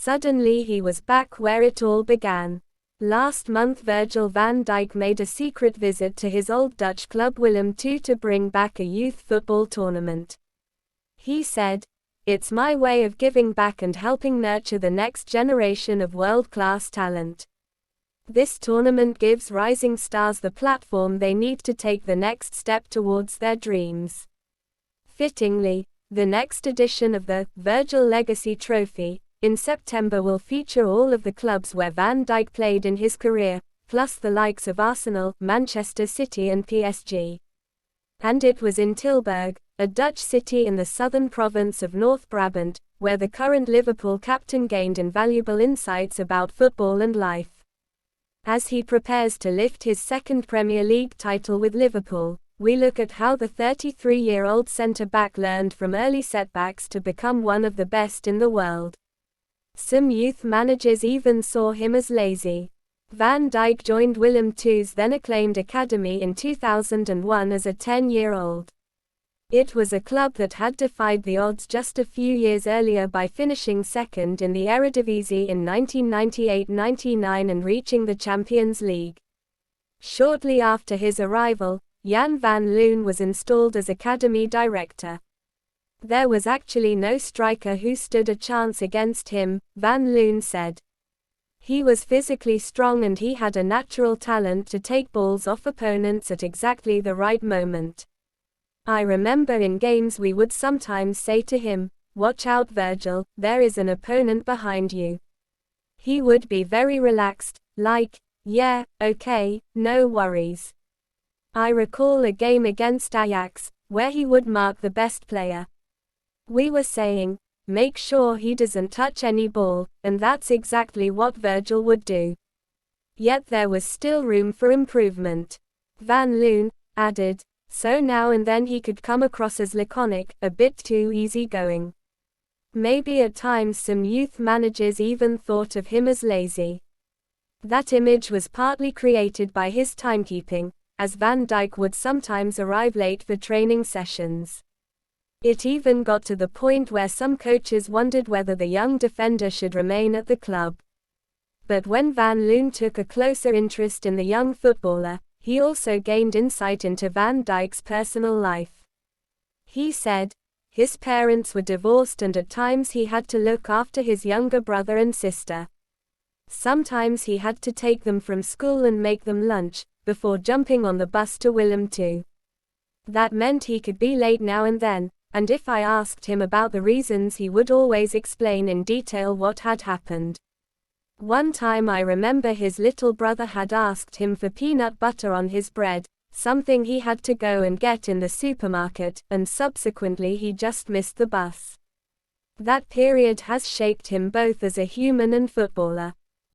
Suddenly he was back where it all began. Last month Virgil van Dijk made a secret visit to his old Dutch club Willem II to bring back a youth football tournament. He said, "It's my way of giving back and helping nurture the next generation of world-class talent. This tournament gives rising stars the platform they need to take the next step towards their dreams." Fittingly, the next edition of the Virgil Legacy Trophy, in September, will feature all of the clubs where Van Dijk played in his career, plus the likes of Arsenal, Manchester City and PSG. And it was in Tilburg, a Dutch city in the southern province of North Brabant, where the current Liverpool captain gained invaluable insights about football and life. As he prepares to lift his second Premier League title with Liverpool, we look at how the 33-year-old centre-back learned from early setbacks to become one of the best in the world. Some youth managers even saw him as lazy. Van Dijk joined Willem II's then acclaimed academy in 2001 as a 10-year-old. It was a club that had defied the odds just a few years earlier by finishing second in the Eredivisie in 1998-99 and reaching the Champions League. Shortly after his arrival, Jan van Loon was installed as academy director. "There was actually no striker who stood a chance against him," Van Loon said. "He was physically strong and he had a natural talent to take balls off opponents at exactly the right moment. I remember in games we would sometimes say to him, 'Watch out Virgil, there is an opponent behind you.' He would be very relaxed, like, 'Yeah, okay, no worries.' I recall a game against Ajax, where he would mark the best player. We were saying, 'Make sure he doesn't touch any ball,' and that's exactly what Virgil would do. Yet there was still room for improvement." Van Loon added, "So now and then he could come across as laconic, a bit too easygoing. Maybe at times some youth managers even thought of him as lazy. That image was partly created by his timekeeping, as Van Dijk would sometimes arrive late for training sessions. It even got to the point where some coaches wondered whether the young defender should remain at the club. But when Van Loon took a closer interest in the young footballer, he also gained insight into Van Dijk's personal life. He said, his parents were divorced and at times he had to look after his younger brother and sister. Sometimes he had to take them from school and make them lunch, before jumping on the bus to Willem II. That meant he could be late now and then, and if I asked him about the reasons he would always explain in detail what had happened. One time I remember his little brother had asked him for peanut butter on his bread, something he had to go and get in the supermarket, and subsequently he just missed the bus. That period has shaped him both as a human and footballer.